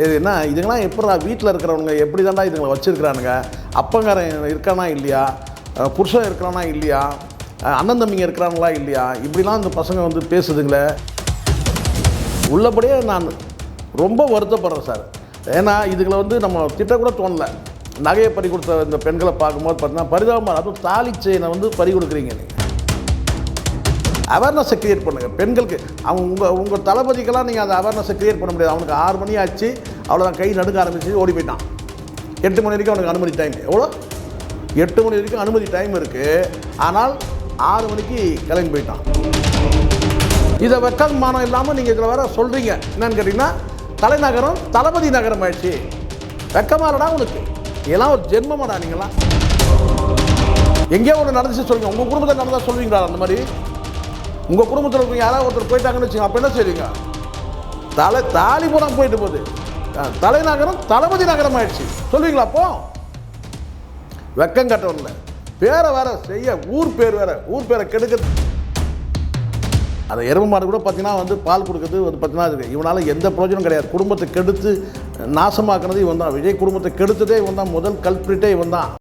என்ன இதுங்களாம் எப்படா வீட்டில் இருக்கிறவங்க எப்படி தாண்டா இதுங்களை வச்சுருக்கிறானுங்க? அப்பங்காரன் இருக்கானா இல்லையா, புருஷன் இருக்கிறானா இல்லையா, அண்ணன் தம்பிங்க இருக்கிறாங்களா இல்லையா, இப்படிலாம் இந்த பசங்க வந்து பேசுதுங்களே. உள்ளபடியே நான் ரொம்ப வருத்தப்படுறேன் சார். ஏன்னா இதுகளை வந்து நம்ம திட்டக்கூட தோணலை. நகையை பறி கொடுத்த இந்த பெண்களை பார்க்கும்போது பார்த்தீங்கன்னா பரிதாபமாக, அதுவும் தாலி செயினை வந்து பறி கொடுக்குறீங்க. நீங்கள் அவேர்னஸை க்ரியேட் பண்ணுங்கள் பெண்களுக்கு. அவங்க உங்கள் தளபதிக்கெல்லாம் நீங்கள் அந்த அவேர்னஸை க்ரியேட் பண்ண முடியாது. அவனுக்கு 6 மணி ஆச்சு, அவ்வளோதான், கை நடுக்க ஆரம்பிச்சு ஓடி போயிட்டான். 8 மணி வரைக்கும் அவனுக்கு அனுமதி டைம். எவ்வளோ? 8 மணி வரைக்கும் அனுமதி டைம் இருக்குது. ஆனால் 6 மணிக்கு கிளம்பி போயிட்டான். இதை வெக்கமானம் இல்லாமல் நீங்கள் இதில் வேற சொல்கிறீங்க. என்னன்னு கேட்டிங்கன்னா தலைநகரம் தளபதி நகரம் ஆயிடுச்சு. வெக்கமானடா உனக்கு? இதெல்லாம் ஒரு ஜென்மமாடா. நீங்களாம் எங்கேயோ ஒன்று நடந்துச்சு சொல்லுங்கள். உங்கள் குடும்பத்தில் நடந்தால் சொல்லுவீங்களா? அந்த மாதிரி உங்கள் குடும்பத்தில் இருக்கவங்க யாராவது ஒருத்தர் போயிட்டாங்கன்னு வச்சுங்க, அப்போ என்ன செய்வீங்க? தாலி பூரா போயிட்டு போகுது. தலைநகரம் தளபதி நகரம் ஆயிடுச்சு சொல்லுவீங்களா? அப்போ வெக்கம் கட்டவில்லை. பேரை வேற செய்ய, ஊர் பேர் வேற, ஊர் பேரை கெடுக்கிறது. அதை எருமை மாடு கூட பார்த்தீங்கன்னா வந்து பால் கொடுக்குறது வந்து பார்த்தீங்கன்னா இருக்குது. இவனால் எந்த பிரயோஜனம் கிடையாது. குடும்பத்தை கெடுத்து நாசமாக்குனது இவன் தான். விஜய் குடும்பத்தை கெடுத்ததே இவன் தான். முதல் கல்பிரிட்டே இவன் தான்.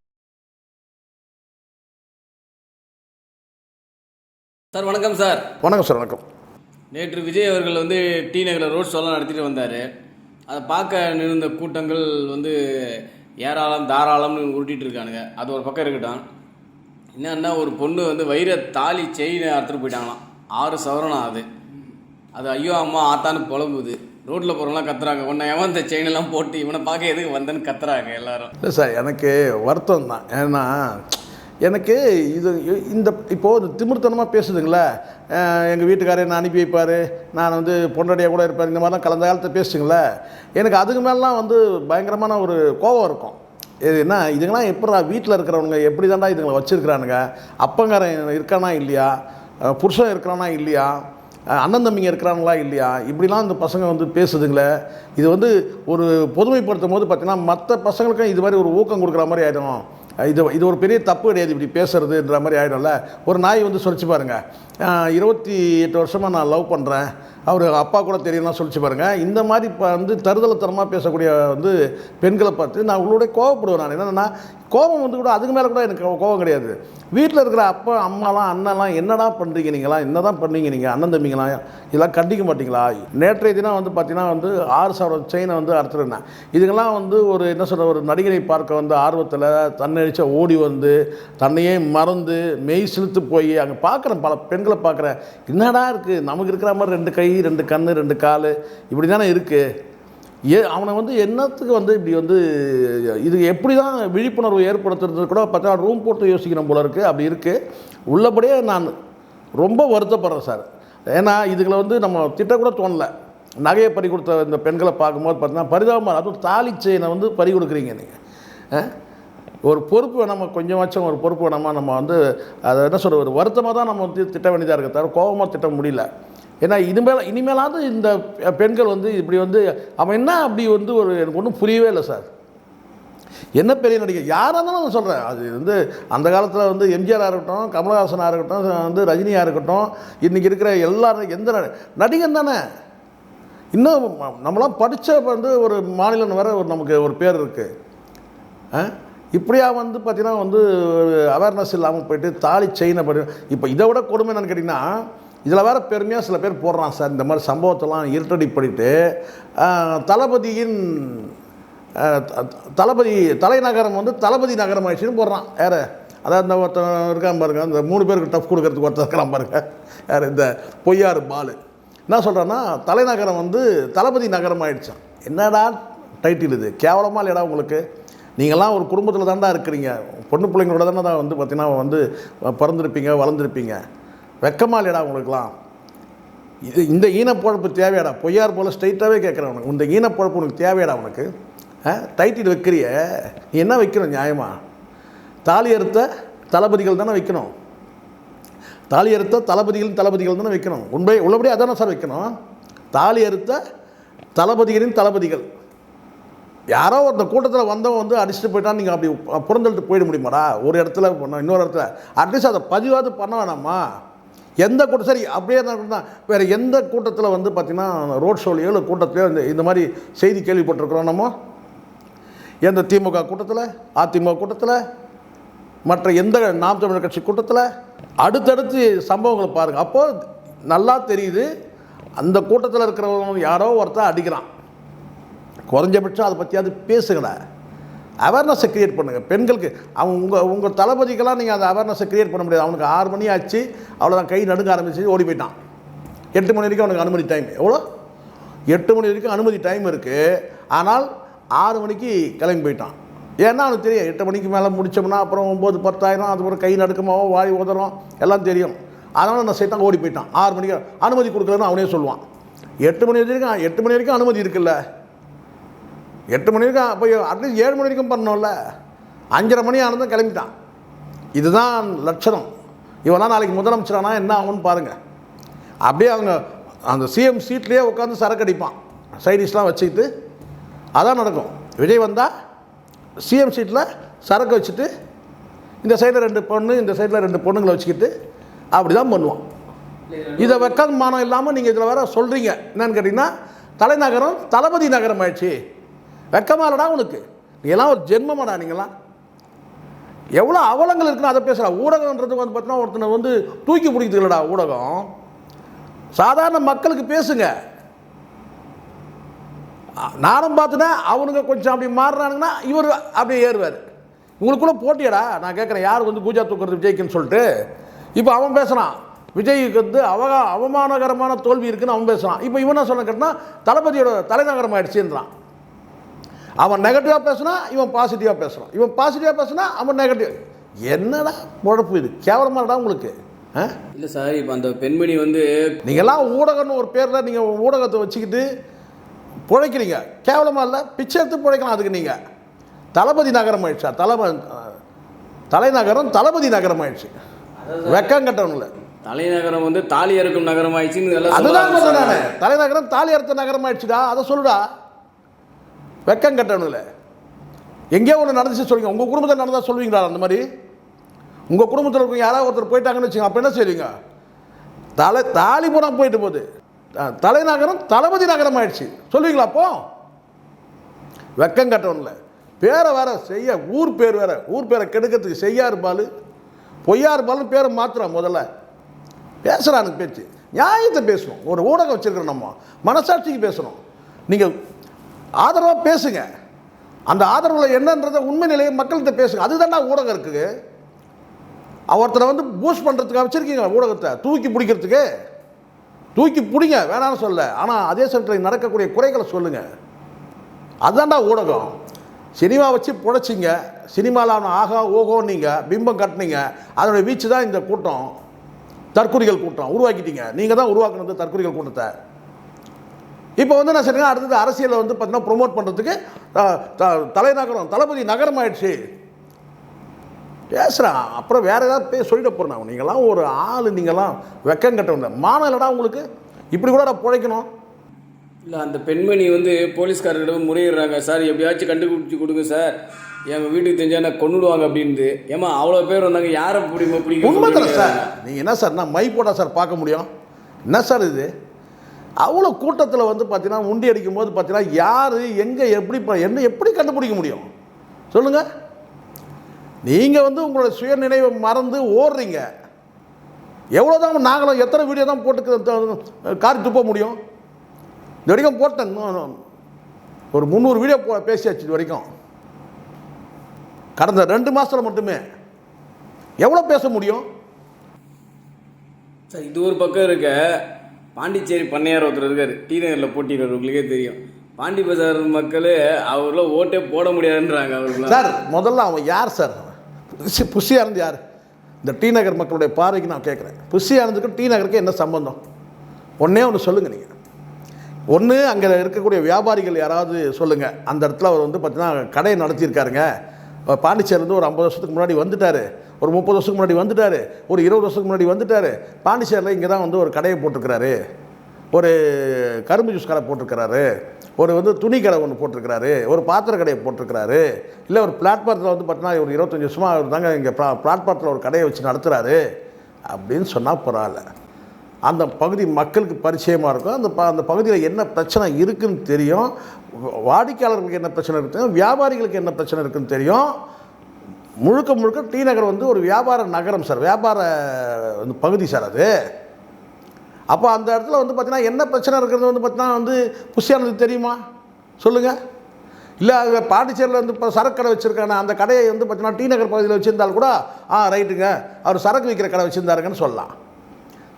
சார் வணக்கம். சார் வணக்கம் சார். வணக்கம். நேற்று விஜய் அவர்கள் வந்து டி நகரில் ரோட் ஷோலாம் நடத்திட்டு வந்தார். அதை பார்க்க நிறுந்த கூட்டங்கள் வந்து ஏராளம் தாராளம்னு உருட்டிகிட்டு இருக்கானுங்க. அது ஒரு பக்கம் இருக்கட்டும். என்னன்னா, ஒரு பொண்ணு வந்து வைர தாலி செயினை அறுத்துட்டு போயிட்டாங்களாம். 6 சவரனா அது. ஐயோ அம்மா ஆத்தான்னு புலம்புது. ரோட்டில் போகிறவங்களாம் கத்துறாங்க, உன்னை எவன் இந்த செயினெல்லாம் போட்டு இவனை பார்க்க எதுக்கு வந்தேன்னு கத்துறாங்க எல்லாரும். இல்லை சார், எனக்கு வருத்தம் தான். ஏன்னா எனக்கு இந்த இப்போது திமிர்த்தனமாக பேசுதுங்களே. எங்கள் வீட்டுக்காரர் என்னை அனுப்பி வைப்பார், நான் வந்து பொண்டாட்டியாக கூட இருப்பேன், இந்த மாதிரிலாம் கலந்த காலத்தை பேசுங்களே. எனக்கு அதுக்கு மேலாம் வந்து பயங்கரமான ஒரு கோபம் இருக்கும். என்ன இதுங்களாம் எப்படா வீட்டில் இருக்கிறவங்க எப்படி தாண்டா இதுங்களை வச்சுருக்கிறானுங்க? அப்பங்காரன் இருக்கானா இல்லையா, புருஷன் இருக்கிறானா இல்லையா, அண்ணன் தம்பிங்க இருக்கிறாங்களா இல்லையா, இப்படிலாம் இந்த பசங்க வந்து பேசுதுங்களே. இது வந்து ஒரு பொதுமைப்படுத்தும் போது பார்த்தீங்கன்னா மற்ற பசங்களுக்கும் இது மாதிரி ஒரு ஊக்கம் கொடுக்குற மாதிரி ஆகிடும். இது ஒரு பெரிய தப்பு கிடையாது இப்படி பேசுறதுன்ற மாதிரி ஆகிடும்ல. ஒரு நாய் வந்து சொல்லிச்சு பாருங்கள், 28 வருஷமாக நான் லவ் பண்ணுறேன், அவர் அப்பா கூட தெரியும்லாம் சொல்லிச்சு பாருங்கள். இந்த மாதிரி இப்போ வந்து தருதலத்தனமாக பேசக்கூடிய வந்து பெண்களை பார்த்து நான் உங்களுடைய கோவப்படுவேன். நான் என்னென்னா, கோபம் வந்து கூட அதுக்கு மேலே கூட எனக்கு கோபம் கிடையாது. வீட்டில் இருக்கிற அப்பா அம்மாலாம் அண்ணெல்லாம் என்னடா பண்ணுறீங்க? நீங்களாம் என்ன தான் பண்ணுறீங்க? நீங்கள் அண்ணன் தம்பிங்களாம் இதெல்லாம் கண்டிக்க மாட்டிங்களா? நேற்றைய தினம் வந்து பார்த்தீங்கன்னா வந்து 6 சவரன் செயினை வந்து அறுத்துருந்தேன். இதுக்கெல்லாம் வந்து ஒரு என்ன சொல்கிற, ஒரு நடிகரை பார்க்க வந்து ஆர்வத்தில் தன்னழிச்சா ஓடி வந்து தன்னையே மறந்து மெய் சிலுத்து போய் அங்கே பார்க்குறேன், பல பெண்களை பார்க்குறேன். என்னடா இருக்குது நமக்கு இருக்கிற மாதிரி 2 கை 2 கண் 2 கால் இப்படி தானே இருக்குது. அவனை வந்து என்னத்துக்கு வந்து இப்படி வந்து இது எப்படி தான் விழிப்புணர்வு ஏற்படுத்துறது கூட பார்த்தா ரூம் போட்டு யோசிக்கணும் போல இருக்குது. அப்படி இருக்குது. உள்ளபடியே நான் ரொம்ப வருத்தப்படுறேன் சார். ஏன்னா இதுகளை வந்து நம்ம திட்டக்கூட தோணலை. நகையை பறி கொடுத்த இந்த பெண்களை பார்க்கும்போது பார்த்தீங்கன்னா பரிதாபமாக, அதுவும் தாலி செயினை வந்து பறி கொடுக்குறீங்க நீங்கள். ஒரு பொறுப்பு வேணாமா? கொஞ்சமாச்சும் ஒரு பொறுப்பு வேணாமா? நம்ம வந்து அதை என்ன சொல்கிற, ஒரு வருத்தமாக தான் நம்ம வந்து திட்ட வேண்டியதாக இருக்க தவிர கோபமாக திட்ட முடியல. ஏன்னா இனிமேலாவது இந்த பெண்கள் வந்து இப்படி வந்து அவன் என்ன அப்படி வந்து ஒரு எனக்கு ஒன்றும் புரியவே இல்லை சார். என்ன பெரிய நடிகர் யாராக இருந்தாலும் நான் சொல்கிறேன். அது வந்து அந்த காலத்தில் வந்து எம்ஜிஆராக இருக்கட்டும், கமலஹாசனாக இருக்கட்டும், வந்து ரஜினியாக இருக்கட்டும், இன்றைக்கி இருக்கிற எல்லாரும் எந்த நடிகன் தானே. இன்னும் நம்மளாம் படித்த வந்து ஒரு மாநிலம் வேறு நமக்கு ஒரு பேர் இருக்குது. இப்படியா வந்து பார்த்திங்கன்னா வந்து அவேர்னஸ் இல்லாமல் போயிட்டு தாலி செயினை படி. இப்போ இதை விட கொடுமை என்னன்னு கேட்டிங்கன்னா, இதில் வேறு பெருமையாக சில பேர் போடுறான் சார். இந்த மாதிரி சம்பவத்தெல்லாம் இருட்டடி பண்ணிட்டு தளபதி தலைநகரம் வந்து தளபதி நகரம் ஆயிடுச்சுன்னு போடுறான். யார்? அதாவது இந்த ஒருத்தன் இருக்கான் பாருங்க, அந்த 3 பேருக்கு டஃப் கொடுக்கறதுக்கு ஒருத்தர் இருக்கிறான் பாருங்க. யார்? இந்த பொய்யார் பாலு என்ன சொல்கிறான்னா, தலைநகரம் வந்து தளபதி நகரம் ஆயிடுச்சான். என்னடா டைட்டில் இது? கேவலமாக இல்லைடா உங்களுக்கு? நீங்கள்லாம் ஒரு குடும்பத்தில் தாண்டா இருக்கிறீங்க, பொண்ணு பிள்ளைங்களோட தானே தான் வந்து பார்த்தீங்கன்னா வந்து பிறந்திருப்பீங்க, வளர்ந்துருப்பீங்க. வெக்கமாக இல்லைடா உங்களுக்குலாம்? இந்த ஈனப்பழப்பு தேவையாடா? பொய்யார் போல் ஸ்ட்ரைட்டாகவே கேட்குறேன் உனக்கு, இந்த ஈனப்பழப்பு உனக்கு தேவையாடா? உனக்கு டைட்டில் வைக்கிறிய, நீ என்ன வைக்கணும் நியாயமா? தாலி அறுத்த தளபதிகள் தானே வைக்கணும். தாலி அறுத்த தளபதிகள் தானே வைக்கணும். உள்ளபடியே அதானே சார் வைக்கணும். தாலி அறுத்த தளபதிகள். யாரோ அந்த கூட்டத்தில் வந்தவன் வந்து அடிச்சுட்டு போயிட்டான், நீங்கள் அப்படி புறந்தள்ளிட்டு போயிட முடியுமாடா? ஒரு இடத்துல இன்னொரு இடத்துல அட்லீஸ்ட் அதை பதிவாவது பண்ண வேணாமா? எந்த கூட்டம் சரி அப்படியே தான் வேறு எந்த கூட்டத்தில் வந்து பார்த்திங்கன்னா ரோட் ஷோலையோ இல்லை கூட்டத்திலையோ இந்த மாதிரி செய்தி கேள்விப்பட்டிருக்கிறோம் நம்ம? எந்த திமுக கூட்டத்தில், அதிமுக கூட்டத்தில், மற்ற எந்த நாம் தமிழர் கட்சி கூட்டத்தில்? அடுத்தடுத்து சம்பவங்களை பாருங்கள். அப்போது நல்லா தெரியுது அந்த கூட்டத்தில் இருக்கிறவங்க யாரோ ஒருத்தர் அடிக்கிறான். குறைஞ்சபட்சம் அதை பற்றியாவது பேசுங்கடா, அவேர்னஸை க்ரியேட் பண்ணுங்கள். பெண்களுக்கு அவங்க உங்கள் தளபதிக்கெல்லாம் நீங்கள் அந்த அவேர்னஸை க்ரியேட் பண்ண முடியாது. அவனுக்கு 6 மணி ஆச்சு, அவ்வளோதான், கை நடுங்க ஆரம்பிச்சு ஓடி போயிட்டான். 8 மணி வரைக்கும் அவனுக்கு அனுமதி டைம். எவ்வளோ? 8 மணி வரைக்கும் அனுமதி டைம் இருக்குது. ஆனால் 6 மணிக்கு கிளம்பி போயிட்டான். ஏன்னா அவனுக்கு தெரியும் 8 மணிக்கு மேலே முடித்தோம்னா அப்புறம் 9, 10 ஆயிரம், அதுக்கப்புறம் கை நடுக்கமாவோ வாய் உதறும் எல்லாம் தெரியும். அதனால் நான் சைத்தான் ஓடி போயிட்டான். 6 மணிக்கு அனுமதி கொடுக்கலன்னு அவனே சொல்லுவான். 8 மணி வரைக்கும் அனுமதி இருக்குல்ல, 8 மணி வரைக்கும். அப்போ அட்லீஸ்ட் 7 மணி வரைக்கும் பண்ணோம்ல. 5:30 மணி ஆனதும் கிளம்பிட்டான். இதுதான் லட்சணம். இவெல்லாம் நாளைக்கு முதலமைச்சரானா என்ன ஆகும்னு பாருங்கள். அப்படியே அவங்க அந்த சிஎம் சீட்லேயே உட்காந்து சரக்கு அடிப்பான், சைடிஷ்லாம் வச்சுக்கிட்டு. அதான் நடக்கும். விஜய் வந்தால் சிஎம் சீட்டில் சரக்கு வச்சுட்டு இந்த சைடில் 2 பொண்ணு, இந்த சைடில் 2 பொண்ணுங்களை வச்சுக்கிட்டு அப்படி தான் பண்ணுவான். இதை வெக்கமானம் இல்லாமல் நீங்கள் இதில் வேறு சொல்கிறீங்க. என்னன்னு கேட்டிங்கன்னா தலைநகரம் தளபதி நகரம் ஆயிடுச்சு. வெக்கமாலடா உனக்கு? நீங்களாம் ஒரு ஜென்மமாடா. நீங்களாம் எவ்வளோ அவலங்கள் இருக்குன்னு அதை பேசுகிறா. ஊடகன்றது வந்து பார்த்தீங்கன்னா ஒருத்தனை வந்து தூக்கி பிடிக்கிறதுலடா ஊடகம். சாதாரண மக்களுக்கு பேசுங்க. நானும் பார்த்துனா அவனுங்க கொஞ்சம் அப்படி மாறுறானுங்கன்னா இவர் அப்படியே ஏறுவார். உங்களுக்குள்ளே போட்டியடா. நான் கேட்குறேன், யார் வந்து பூஜா தூக்குறது விஜய்க்குன்னு சொல்லிட்டு. இப்போ அவன் பேசுகிறான் விஜய்க்கு வந்து அவமானகரமான தோல்வி இருக்குன்னு அவன் பேசுகிறான். இப்போ இவன் என்ன சொன்ன கேட்டால் தளபதியோட தலைநகரம் ஆயிடுச்சுன்றான். அவன் நெகட்டிவாக பேசுனா இவன் பாசிட்டிவாக பேசுகிறான். இவன் பாசிட்டிவாக பேசுனா அவன் நெகட்டிவ். என்னடா குழப்பு இது? கேவலமாடா உங்களுக்கு. இல்லை சார், இப்போ அந்த பெண்மணி வந்து நீங்கள்லாம் ஊடகம்னு ஒரு பேரில் நீங்கள் ஊடகத்தை வச்சுக்கிட்டு பிழைக்கிறீங்க. கேவலமாக இல்லை, பிச்சை எடுத்து பிழைக்கலாம். அதுக்கு நீங்கள் தளபதி நகரம் ஆயிடுச்சா? தலைநகரம் தளபதி நகரம் ஆயிடுச்சு. வெக்கம் கட்டணும்ல. தலைநகரம் வந்து தாலி அறுக்கும் நகரம் ஆயிடுச்சுன்னு அதுதான் சொல்கிறேன் நான். தலைநகரம் தாலி அறுத்த நகரம் ஆயிடுச்சுடா. அதை சொல்லுடா. வெக்கம் கட்டணும்ல. எங்கேயோ ஒன்று நடந்துச்சு சொல்லுங்க. உங்கள் குடும்பத்தில் நடந்தால் சொல்லுவீங்களா அந்த மாதிரி? உங்கள் குடும்பத்தில் இருக்க யாராவது ஒருத்தர் போயிட்டாங்கன்னு வச்சுங்க, அப்போ என்ன செய்வீங்க? தாலி போனால் போயிட்டு போகுது. தலைநகரம் தளபதி நகரம் ஆயிடுச்சு சொல்லுவீங்களா? அப்போ வெக்கம் கட்டணும்ல. பேரை வேற செய்ய, ஊர் பேர் வேற, ஊர் பேரை கெடுக்கிறதுக்கு செய்யா இருப்பாள் பொய்யா இருப்பாலும் பேரை மாத்திரம். முதல்ல பேசுகிறானுங்க பேச்சு. நியாயத்தை பேசணும். ஒரு ஊடகம் வச்சுருக்கிறோம், நம்ம மனசாட்சிக்கு பேசணும். நீங்கள் ஆதரவாக பேசுங்க. அந்த ஆதரவில் என்னன்றதை உண்மை நிலையை மக்கள்கிட்ட பேசுங்க. அதுதான்டா ஊடகம் இருக்குது. ஒருத்தரை வந்து பூஸ்ட் பண்ணுறதுக்காக வச்சுருக்கீங்க ஊடகத்தை. தூக்கி பிடிக்கிறதுக்கு தூக்கி பிடிங்க, வேணான்னு சொல்ல. ஆனால் அதே சமயத்தில் நடக்கக்கூடிய குறைகளை சொல்லுங்கள். அதுதான்டா ஊடகம். சினிமா வச்சு புழைச்சிங்க. சினிமாவில் ஆகா ஓகோ நீங்கள் பிம்பம் கட்டினீங்க. அதனுடைய வீச்சு தான் இந்த கூட்டம். தற்குறிகள் கூட்டம் உருவாக்கிட்டீங்க. நீங்கள் தான் உருவாக்குனது தற்குறிகள் கூட்டத்தை. இப்போ வந்து நான் சொல்லுங்க, அடுத்தது அரசியலை வந்து பார்த்தீங்கன்னா ப்ரொமோட் பண்ணுறதுக்கு தலைநகரம் தளபதி நகரம் ஆயிடுச்சு பேசுகிறான். அப்புறம் வேறு ஏதாவது சொல்லிட போகிறேன். நீங்களாம் ஒரு ஆள், நீங்களாம் வெக்கம் கட்டவில்லை. மானம் இல்லைடா உங்களுக்கு? இப்படி கூட நான் பிழைக்கணும். இல்லை, அந்த பெண்மணி வந்து போலீஸ்காரர்கிட்ட முறையிடுறாங்க. சார் எப்படியாச்சும் கண்டுபிடிச்சி கொடுங்க சார், எங்கள் வீட்டுக்கு தெரிஞ்சா நான் கொண்டுடுவாங்க அப்படின்ட்டு. ஏமா அவ்வளோ பேர் வந்தாங்க, யாரை பிடிக்கும்? உண்மை தானே சார்? நீங்கள் என்ன சார், நான் மை போட்டா சார் பார்க்க முடியும்? என்ன சார் இது? அவ்வளோ கூட்டத்தில் வந்து பார்த்தீங்கன்னா முண்டி அடிக்கும் போது பார்த்தீங்கன்னா யார் எங்கே எப்படி கண்டுபிடிக்க முடியும் சொல்லுங்கள்? நீங்கள் வந்து உங்களோட சுயநினைவை மறந்து ஓடுறீங்க. எவ்வளோ தான் நாங்களும் எத்தனை வீடியோ தான் போட்டு காரி துப்ப முடியும்? இது வரைக்கும் போட்டேன் ஒரு 300 வீடியோ பேசியாச்சு இது வரைக்கும். கடந்த 2 மாதத்தில் மட்டுமே எவ்வளோ பேச முடியும் சார்? இது ஒரு பக்கம் இருக்க. பாண்டிச்சேரி பண்ணையார் ஒருத்தர் இருக்கார், டி நகரில் போட்டிடுறார். உங்களுக்கே தெரியும். பாண்டி பஜார் மக்கள் அவரெல்லாம் ஓட்டே போட முடியாதுன்றாங்க. அவருக்கு சார் முதல்ல அவன் யார் சார்? புஷியாக இருந்து யார்? இந்த டி நகர் மக்களுடைய பார்வைக்கு நான் கேட்குறேன். புஷியாக இருந்துக்கும் டி நகருக்கு என்ன சம்பந்தம்? ஒன்றே ஒன்று சொல்லுங்கள். நீங்கள் ஒன்று அங்கே இருக்கக்கூடிய வியாபாரிகள் யாராவது சொல்லுங்கள். அந்த இடத்துல அவர் வந்து பார்த்தீங்கன்னா கடையை நடத்தியிருக்காருங்க. பாண்டிச்சேரிலேருந்து ஒரு 50 வருஷத்துக்கு முன்னாடி வந்துட்டார், ஒரு 30 வருஷத்துக்கு முன்னாடி வந்துட்டார், ஒரு 20 வருஷத்துக்கு முன்னாடி வந்துட்டார். பாண்டிச்சேரியில் இங்கே தான் வந்து ஒரு கடையை போட்டிருக்கிறாரு, ஒரு கரும்பு ஜூஸ் கடை போட்டிருக்கிறாரு, ஒரு வந்து துணி கடை ஒன்று போட்டிருக்கிறாரு, ஒரு பாத்திர கடையை போட்டிருக்கிறாரு, இல்லை ஒரு பிளாட்பாரத்தில் வந்து பார்த்தீங்கன்னா ஒரு 25 வருஷமாக அவர் தாங்க இங்கே பிளாட்பாரத்தில் ஒரு கடையை வச்சு நடத்துகிறாரு அப்படின்னு சொன்னால் பரவாயில்ல. அந்த பகுதி மக்களுக்கு பரிச்சயமாக இருக்கும். அந்த பகுதியில் என்ன பிரச்சனை இருக்குதுன்னு தெரியும். வாடிக்கையாளர்களுக்கு என்ன பிரச்சனை இருக்குது, வியாபாரிகளுக்கு என்ன பிரச்சனை இருக்குதுன்னு தெரியும். முழுக்க முழுக்க டி நகர் வந்து ஒரு வியாபார நகரம் சார், வியாபார பகுதி சார் அது. அப்போ அந்த இடத்துல வந்து பார்த்தீங்கன்னா என்ன பிரச்சனை இருக்கிறது வந்து பார்த்தீங்கன்னா வந்து புஷியானதுக்கு தெரியுமா சொல்லுங்கள்? இல்லை அங்கே பாண்டிச்சேரியில் வந்து இப்போ சரக்கு கடை வச்சுருக்காங்க, அந்த கடையை வந்து பார்த்தீங்கன்னா டி நகர் பகுதியில் வச்சுருந்தால் கூட ரைட்டுங்க அவர் சரக்கு விற்கிற கடை வச்சுருந்தாருங்கன்னு சொல்லலாம்.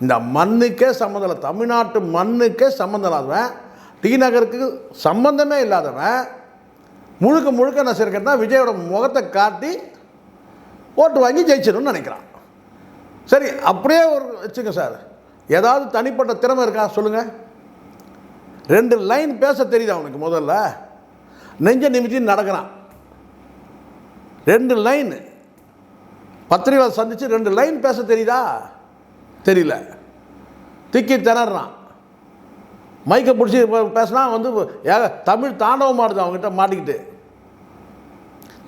இந்த மண்ணுக்கே சம்மந்தம் இல்லை, தமிழ்நாட்டு மண்ணுக்கே சம்மந்தம் இல்லாதவன், டி நகருக்கு சம்மந்தமே இல்லாதவன் முழுக்க முழுக்க என்ன செய்யறதுன்னா விஜயோட முகத்தை காட்டி ஓட்டு வாங்கி ஜெயிச்சிடணும்னு நினைக்கிறான். சரி, அப்படியே ஒரு வச்சுங்க சார், ஏதாவது தனிப்பட்ட திறமை இருக்கா சொல்லுங்கள்? 2 லைன் பேச தெரியுது அவனுக்கு, முதல்ல நெஞ்ச நிமித்தி நடக்கிறான். 2 லைன் பத்திரிகை சந்தித்து 2 லைன் பேச தெரியுதா? தெரியல. திக்கி திணறான். மைக்கை பிடிச்சி பேசினா வந்து தமிழ் தாண்டவம் ஆடுது அவங்ககிட்ட மாட்டிக்கிட்டு.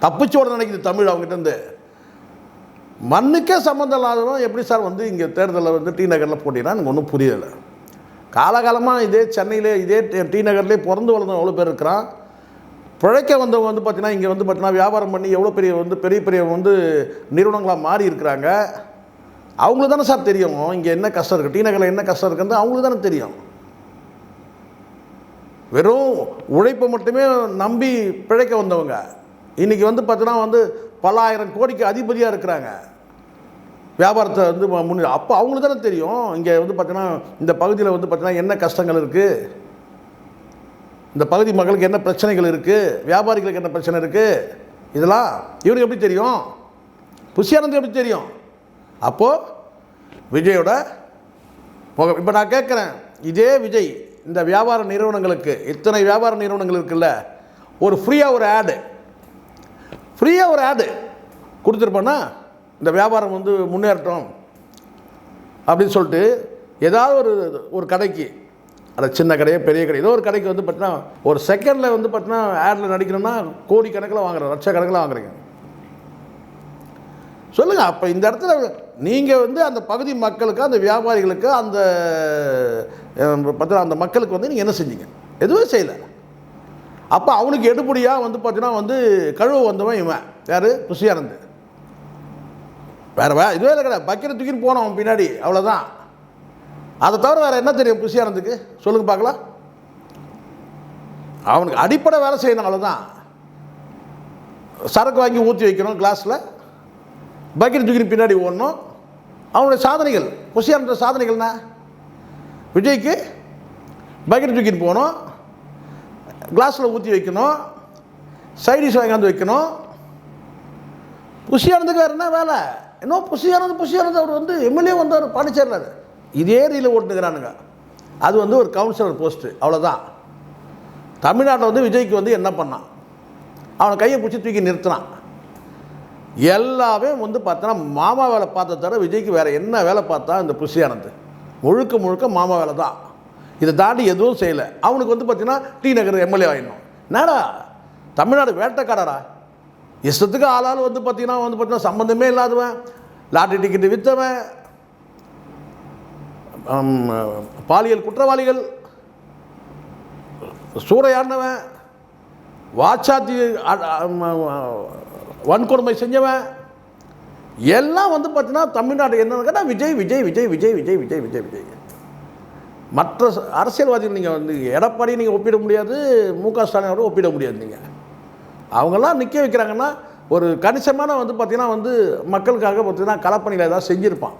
தப்பிச்சோட நினைக்குது தமிழ் அவங்ககிட்ட இருந்து. மண்ணுக்கே சம்மந்தம் இல்லாதவன் எப்படி சார் வந்து இங்கே தேர்தலில் வந்து டி நகரில் போட்டினா எனக்கு ஒன்றும் புரியலை. காலகாலமாக இதே சென்னையிலே இதே டி நகர்லேயே பிறந்து வளர்ந்தவங்க எவ்வளோ பேர் இருக்கிறான். பிழைக்க வந்தவங்க வந்து பார்த்தீங்கன்னா இங்கே வந்து பார்த்தீங்கன்னா வியாபாரம் பண்ணி எவ்வளோ பெரிய பெரிய வந்து நிறுவனங்களாக மாறி இருக்கிறாங்க. அவங்களுக்கு தானே சார் தெரியும் இங்கே என்ன கஷ்டம் இருக்குது, டி நகரில் என்ன கஷ்டம் இருக்குன்னு அவங்களுக்கு தானே தெரியும். வெறும் உழைப்பை மட்டுமே நம்பி பிழைக்க வந்தவங்க இன்றைக்கி வந்து பார்த்தீங்கன்னா வந்து பல ஆயிரம் கோடிக்கு அதிபதியாக இருக்கிறாங்க, வியாபாரத்தை வந்து முன்னே. அப்போ அவங்களுக்கு தானே தெரியும் இங்கே வந்து பார்த்தீங்கன்னா இந்த பகுதியில் வந்து பார்த்தீங்கன்னா என்ன கஷ்டங்கள் இருக்குது, இந்த பகுதி மக்களுக்கு என்ன பிரச்சனைகள் இருக்குது, வியாபாரிகளுக்கு என்ன பிரச்சனை இருக்குது, இதெல்லாம் இவருக்கு எப்படி தெரியும்? புஷியானந்த் எப்படி தெரியும்? அப்போது விஜயோட இப்போ நான் கேட்குறேன், இதே விஜய் இந்த வியாபார நிறுவனங்களுக்கு, இத்தனை வியாபார நிறுவனங்கள் இருக்குல்ல, ஒரு ஃப்ரீயாக ஒரு ஆடு கொடுத்துருப்போன்னா இந்த வியாபாரம் வந்து முன்னேறட்டும் அப்படின்னு சொல்லிட்டு ஏதாவது ஒரு கடைக்கு, அது சின்ன கடையோ பெரிய கடை, ஏதோ ஒரு கடைக்கு வந்து பார்த்தீங்கன்னா ஒரு செகண்டில் வந்து பார்த்தீங்கன்னா ஆடில் நடிக்கணும்னா கோடிக்கணக்கில் வாங்குறோம், லட்சக்கணக்கில் வாங்குறீங்க. சொல்லுங்கள், அப்போ இந்த இடத்துல நீங்கள் வந்து அந்த பகுதி மக்களுக்கு, அந்த வியாபாரிகளுக்கு, அந்த பார்த்தீங்கன்னா அந்த மக்களுக்கு வந்து நீங்கள் என்ன செஞ்சீங்க? எதுவுமே செய்யலை. அப்போ அவனுக்கு எடுபடியாக வந்து பார்த்தீங்கன்னா வந்து கழுவு வந்தவன் இவன் யார்? புஷியானந்த். இதுவே இல்லை கிடையாது, பக்கெட்டை தூக்கின்னு போனோம் அவன் பின்னாடி, அவ்வளோதான். அதை தவிர வேறு என்ன தெரியும் புஷியானந்துக்கு சொல்லுங்க பார்க்கலாம்? அவனுக்கு அடிப்படை வேலை செய்யணும், அவ்வளோதான். சரக்கு வாங்கி ஊற்றி வைக்கணும் கிளாஸில், பக்கெட் தூக்கின்னு பின்னாடி ஓடணும். அவனுடைய சாதனைகள், புஷியானந்த சாதனைகள்னா விஜய்க்கு பக்கெட் தூக்கின்னு போகணும், கிளாஸில் ஊற்றி வைக்கணும், சைடிஷ் வாங்கி வைக்கணும். புஷியானந்துக்கு வேறு என்ன வேலை? இன்னும் புஷியானந்த் அவர் வந்து எம்எல்ஏ வந்தார் பாண்டிச்சேரியில், இதே ஏரியில் ஓட்டுனுக்கிறானுங்க. அது வந்து ஒரு கவுன்சிலர் போஸ்ட்டு, அவ்வளோதான். தமிழ்நாட்டில் வந்து விஜய்க்கு வந்து என்ன பண்ணான்? அவனை கையை பிடிச்சி தூக்கி நிறுத்தினான். எல்லாமே வந்து பார்த்தோன்னா மாமா வேலை பார்த்த தவிர விஜய்க்கு வேறு என்ன வேலை பார்த்தா இந்த புஷியானந்த்? முழுக்க மாமா வேலை தான். இதை தாண்டி எதுவும் செய்யலை. அவனுக்கு வந்து பார்த்தீங்கன்னா டி நகர் எம்எல்ஏ ஆகிடணும். என்னடா தமிழ்நாடு வேட்டைக்காரரா? இஷ்டத்துக்கு ஆளால் வந்து பார்த்தீங்கன்னா சம்மந்தமே இல்லாதவன், லாட்டரி டிக்கெட்டு விற்றவன், பாலியல் குற்றவாளிகள், சூறையாடினவன், வாச்சாத்தி வன்கொடுமை செஞ்சவன், எல்லாம் வந்து பார்த்தீங்கன்னா தமிழ்நாடு என்னன்னு கேட்டால் விஜய் விஜய் விஜய் விஜய் விஜய் விஜய் விஜய் விஜய். மற்ற அரசியல்வாதிகள் நீங்கள் வந்து எடப்பாடி நீங்கள் ஒப்பிட முடியாது, முக ஸ்டாலினோட ஒப்பிட முடியாது. நீங்கள் அவங்கெல்லாம் நிற்க வைக்கிறாங்கன்னா ஒரு கணிசமான வந்து பார்த்திங்கன்னா வந்து மக்களுக்காக பார்த்திங்கன்னா களப்பணியில் ஏதாவது செஞ்சுருப்பான்.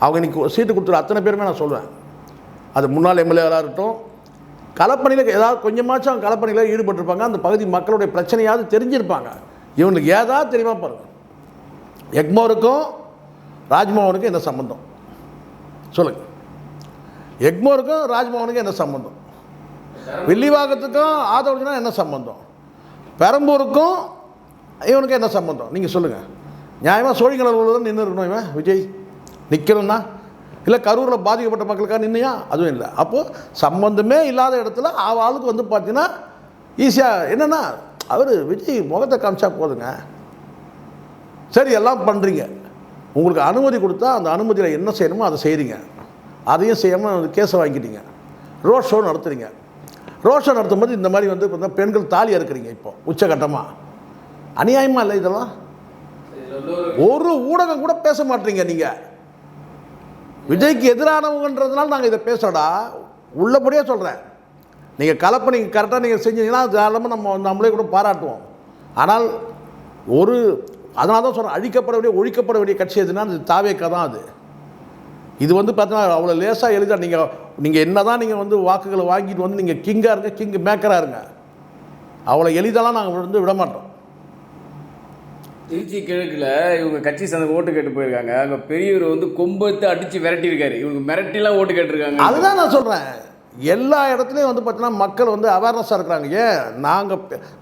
அவங்க இன்றைக்கி சீட்டு கொடுத்துரு அத்தனை பேருமே நான் சொல்லுவேன், அது முன்னாள் எம்எல்ஏவாக இருக்கட்டும், களப்பணியில் ஏதாவது கொஞ்சமாச்சும் அவங்க களப்பணியில் ஈடுபட்டிருப்பாங்க. அந்த பகுதி மக்களுடைய பிரச்சனையாவது தெரிஞ்சிருப்பாங்க. இவனுக்கு ஏதாவது தெரியுமா பாருங்கள். எக்மோருக்கும் ராஜ்மோகனுக்கும் என்ன சம்பந்தம் சொல்லுங்கள்? எக்மோருக்கும் ராஜ்மோகனுக்கும் என்ன சம்பந்தம்? வில்லிவாக்கத்துக்கும் ஆதவனுக்கும் என்ன சம்பந்தம்? பெரம்பூருக்கும் இவனுக்கு என்ன சம்பந்தம்? நீங்கள் சொல்லுங்கள். நியாயமாக சோழிங்கலூரில் தான் நின்று இருக்கணும் இவன் விஜய் நிற்கணும்னா, இல்லை கரூரில் பாதிக்கப்பட்ட மக்களுக்காக நின்னையா? அதுவும் இல்லை. அப்போது சம்பந்தமே இல்லாத இடத்துல ஆளுக்கு வந்து பார்த்தீங்கன்னா ஈஸியாக என்னென்னா அவர் விஜய் முகத்தை காமிச்சா போதுங்க. சரி, எல்லாம் பண்ணுறீங்க, உங்களுக்கு அனுமதி கொடுத்தா அந்த அனுமதியில் என்ன செய்யணுமோ அதை செய்கிறீங்க. அதையும் செய்யாமல் கேஸை வாங்கிட்டீங்க. ரோட் ஷோ நடத்துறீங்க. ரோட் ஷோ நடத்தும்போது இந்த மாதிரி வந்து பார்த்தா பெண்கள் தாலி அறுக்கிறீங்க. இப்போ உச்சகட்டமாக அநியாயமாக இல்லை இதெல்லாம்? ஒரு ஊடகம் கூட பேச மாட்டீங்க. நீங்கள் விஜய்க்கு எதிரானவங்கன்றதுனால நாங்கள் இதை பேசுகிறோடா, உள்ளபடியே சொல்கிறேன். நீங்கள் கலப்பை நீங்கள் கரெக்டாக நீங்கள் செஞ்சீங்கன்னா தாராளமாக நம்மளே கூட பாராட்டுவோம். ஆனால் அதனால தான் சொல்கிறேன், அழிக்கப்பட வேண்டிய ஒழிக்கப்பட வேண்டிய கட்சி எதுனா அது தாவேக்கா தான். அது இது வந்து பார்த்தீங்கன்னா அவ்வளோ லேசாக எளிதாக நீங்கள் என்ன தான் நீங்கள் வந்து வாக்குகளை வாங்கிட்டு வந்து நீங்கள் கிங்காக இருங்க, கிங் மேக்கராக இருங்க, அவ்வளோ எளிதெல்லாம் நாங்கள் வந்து விட மாட்டோம். திருச்சி கிழக்கில் இவங்க கட்சி சேர்ந்த ஓட்டு கேட்டு போயிருக்காங்க. அங்கே பெரியவர் வந்து கொம்பத்தை அடித்து விரட்டியிருக்காரு. இவங்க மிரட்டிலாம் ஓட்டு கேட்டிருக்காங்க. அதுதான் நான் சொல்கிறேன், எல்லா இடத்துலையும் வந்து பார்த்தீங்கன்னா மக்கள் வந்து அவேர்னஸாக இருக்கிறாங்க. ஏன்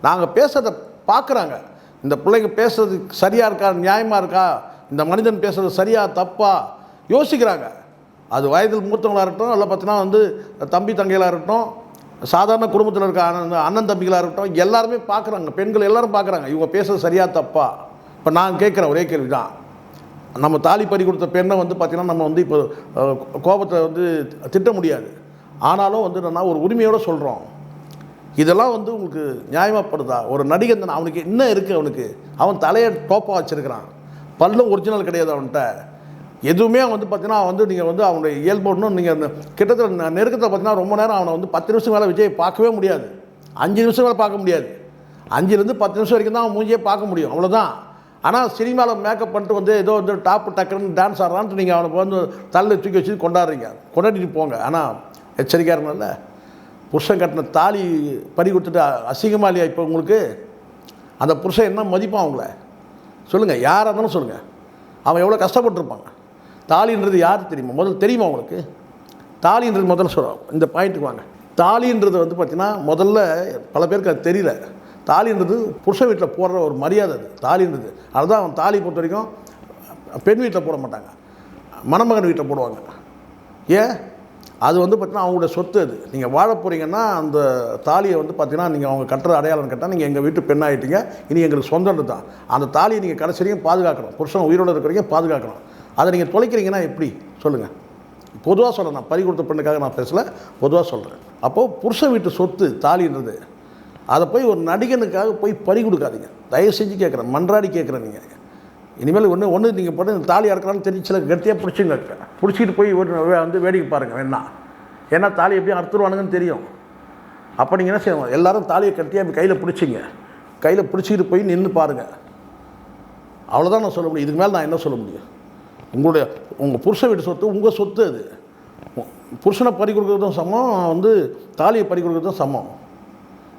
நாங்கள் பேசுகிறத பார்க்குறாங்க. இந்த பிள்ளைங்க பேசுறது சரியாக இருக்கா, நியாயமாக இருக்கா, இந்த மனிதன் பேசுகிறது சரியா தப்பா யோசிக்கிறாங்க. அது வயதில் மூத்தவங்களாக இருக்கட்டும், இல்லை பார்த்தீங்கன்னா வந்து தம்பி தங்கைகளாக இருக்கட்டும், சாதாரண குடும்பத்தில் இருக்க அண்ணன் தம்பிகளாக இருக்கட்டும், எல்லாருமே பார்க்குறாங்க. பெண்கள் எல்லோரும் பார்க்குறாங்க இவங்க பேசுகிறது சரியா தப்பா. இப்போ நான் கேட்குறேன் ஒரே கேள்வி தான், நம்ம தாலி பறி கொடுத்த பெண்ணை வந்து பார்த்திங்கன்னா நம்ம வந்து இப்போ கோபத்தை வந்து திட்ட முடியாது. ஆனாலும் வந்து நான் ஒரு உரிமையோடு சொல்கிறோம், இதெல்லாம் வந்து உங்களுக்கு நியாயமாகப்படுதா? ஒரு நடிகன் அவனுக்கு என்ன இருக்குது, அவன் தலையை டோப்பாக வச்சுருக்கிறான், பல்லும் ஒரிஜினல் கிடையாது அவன்கிட்ட, எதுவுமே வந்து பார்த்தீங்கன்னா வந்து நீங்கள் வந்து அவனுடைய இயல்பு ஒன்றும் நீங்கள் கிட்டத்தட்ட நெருக்கத்தில் பார்த்தீங்கன்னா ரொம்ப நேரம் அவனை வந்து 10 நிமிஷம் மேலே விஜய் பார்க்கவே முடியாது, 5 நிமிஷம் மேலே பார்க்க முடியாது, 5லேருந்து 10 நிமிஷம் வரைக்கும் தான் அவன் மூஞ்சியே பார்க்க முடியும், அவ்வளோதான். ஆனால் சினிமாவில் மேக்கப் பண்ணிட்டு வந்து ஏதோ வந்து டாப்பு டக்குன்னு டான்ஸ் ஆடுறான்ட்டு நீங்கள் அவனுக்கு வந்து தள்ளி தூக்கி வச்சு கொண்டாடிட்டு போங்க. ஆனால் எச்சரிக்கையாக இருக்கணும்ல, புருஷன் கட்டின தாலி பறி கொடுத்துட்டு அசிங்கமாக இல்லையா இப்போ உங்களுக்கு? அந்த புருஷன் என்ன மதிப்பான் அவங்கள சொல்லுங்கள், யாராக இருந்தாலும் சொல்லுங்கள், அவன் எவ்வளோ கஷ்டப்பட்டுருப்பாங்க. தாலின்றது யார் தெரியுமா? முதல்ல தெரியுமா உங்களுக்கு? தாலின்றது முதல்ல சொல்கிறோம், இந்த பாயிண்ட்டுக்கு வாங்க. தாலின்றது வந்து பார்த்திங்கன்னா முதல்ல பல பேருக்கு அது தெரியல. தாலின்றது புருஷன் வீட்டில் போடுற ஒரு மரியாதை. அது தாலின்றது, அதுதான் அவன் தாலி பொறுத்த வரைக்கும் பெண் வீட்டில் போட மாட்டாங்க, மணமகன் வீட்டில் போடுவாங்க. ஏன்? அது வந்து பார்த்திங்கன்னா அவங்களோட சொத்து. அது நீங்கள் வாழ போகிறீங்கன்னா அந்த தாலியை வந்து பார்த்திங்கன்னா நீங்கள் அவங்க கட்டுற அடையாளம் கேட்டால் நீங்கள் எங்கள் வீட்டு பெண்ணாகிட்டீங்க, இனி எங்களுக்கு சொந்தம் தான். அந்த தாலியை நீங்கள் கடைசி வரைக்கும் பாதுகாக்கணும், புருஷன் உயிரோடு இருக்கிறீங்க பாதுகாக்கணும். அதை நீங்கள் தொலைக்கிறீங்கன்னா எப்படி சொல்லுங்கள்? பொதுவாக சொல்கிறேன், நான் பறி கொடுத்த பெண்ணுக்காக நான் பேசலை, பொதுவாக சொல்கிறேன். அப்போது புருஷன் வீட்டு சொத்து தாலின்றது, அதை போய் ஒரு நடிகனுக்காக போய் பறி கொடுக்காதீங்க, தயவு செஞ்சு கேட்குறேன், மன்றாடி கேட்குறேன். நீங்கள் இனிமேல் ஒன்று நீங்கள் போட்டு தாலி அறுக்கலான்னு தெரிஞ்சில கட்டியாக பிடிச்சிட்டு போய் வந்து வேடிக்கை பாருங்கள் வேணா, ஏன்னா தாலி எப்படியும் அறுத்துருவானுங்கன்னு தெரியும். அப்போ நீங்கள் என்ன செய்யணும், எல்லோரும் தாலியை கட்டியாக கையில் பிடிச்சிங்க, கையில் பிடிச்சிக்கிட்டு போய் நின்று பாருங்கள். அவ்வளோதான் நான் சொல்ல முடியும், இதுக்கு மேலே நான் என்ன சொல்ல முடியும்? உங்கள் புருஷன் வீட்டு சொத்து உங்கள் சொத்து. அது புருஷனை பறி கொடுக்குறதும் சமம், வந்து தாலியை பறி கொடுக்குறதும் சமம்.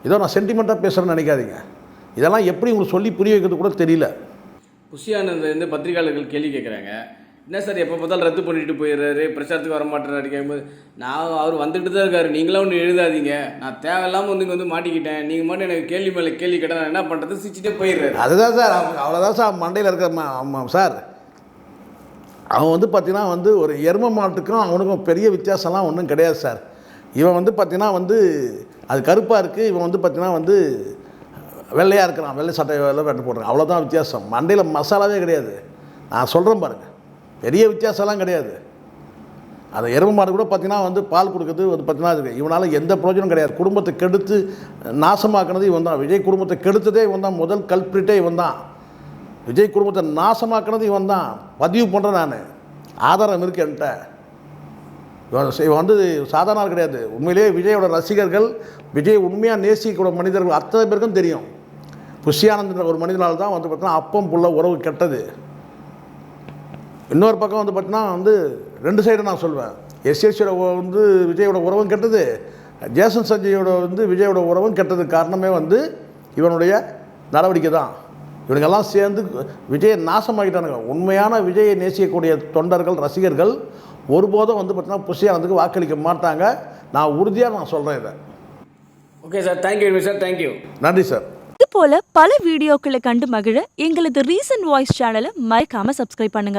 இதோ நான் சென்டிமெண்ட்டாக பேசுகிறேன்னு நினைக்காதீங்க. இதெல்லாம் எப்படி உங்களுக்கு சொல்லி புரிய வைக்கிறது கூட தெரியல. புஷியானந்த் பத்திரிகையாளர்கள் கேள்வி கேட்குறாங்க, என்ன சார் எப்போ பார்த்தாலும் ரத்து பண்ணிட்டு போயிடுறாரு, பிரச்சாரத்துக்கு வர மாட்டேறாரு கேட்கும்போது, நான் அவர் வந்துட்டு தான் இருக்காரு, நீங்களாம் ஒன்று எழுதாதீங்க, நான் தேவையில்லாமல் வந்து மாட்டிக்கிட்டேன், நீங்கள் மட்டும் எனக்கு கேள்வி மேலே கேள்வி கேட்டால் நான் என்ன பண்ணுறது, சிரிச்சிட்டே போயிடுறாரு. அதுதான் சார், அவ்வளோதான் சார் மண்டையில் இருக்கிற. ஆமாம் சார், அவன் வந்து பார்த்திங்கன்னா வந்து ஒரு எரும மாட்டுக்கும் அவனுக்கும் பெரிய வித்தியாசம்லாம் ஒன்றும் கிடையாது சார். இவன் வந்து பார்த்திங்கன்னா வந்து அது கருப்பாக இருக்குது, இவன் வந்து பார்த்திங்கன்னா வந்து வெள்ளையாக இருக்கிறான், வெள்ளை சட்டை வெள்ளை வெட்ட போடுறான், அவ்வளோதான் வித்தியாசம். மண்டையில் மசாலாவே கிடையாது. நான் சொல்கிறேன் பாருங்கள், பெரிய வித்தியாசம்லாம் கிடையாது. அந்த எருமை மாடு கூட பார்த்திங்கன்னா வந்து பால் கொடுக்குறது வந்து பார்த்திங்கன்னா இருக்குது, இவனால் எந்த பிரயோஜனம் கிடையாது. குடும்பத்தை கெடுத்து நாசமாக்குனது இவன் தான். விஜய் குடும்பத்தை கெடுத்ததே இவன் தான், முதல் கல்பிரிட்டே இவன் தான். விஜய் குடும்பத்தை நாசமாக்குனது இவன் தான். பதிவு பண்ணுறேன், நான் ஆதாரம் இருக்கு என்கிட்ட. இவன் வந்து சாதாரண கிடையாது. உண்மையிலேயே விஜயோட ரசிகர்கள், விஜய் உண்மையாக நேசிக்கூட மனிதர்கள் அத்தனை பேருக்கும் தெரியும், புஷியானந்த் ஒரு மனிதனால் தான் வந்து பார்த்தீங்கன்னா அப்பம் புள்ள உறவு கெட்டது. இன்னொரு பக்கம் வந்து பார்த்தீங்கன்னா வந்து 2 சைடு நான் சொல்வேன். எஸ்எஸ்சியோட வந்து விஜயோட உறவும் கெட்டது, ஜேசன் சஞ்சயோட வந்து விஜயோட உறவும் கெட்டது. காரணமே வந்து இவனுடைய நடவடிக்கை தான். இவனுங்கெல்லாம் சேர்ந்து விஜயை நாசமாக்கிட்டானுங்க. உண்மையான விஜயை நேசிக்கக்கூடிய தொண்டர்கள் ரசிகர்கள் ஒருபோதும் வந்து பார்த்தீங்கன்னா புஷியானந்துக்கு வாக்களிக்க மாட்டாங்க. நான் உறுதியாக சொல்கிறேன் இதை. Okay sir, thank you sir, thank you, நன்றி சார். இது போல பல வீடியோக்களை கண்டு மகிழ எங்களது ரீசன்ட் வாய்ஸ் சேனலை மறக்காம சப்ஸ்கிரைப் பண்ணுங்க.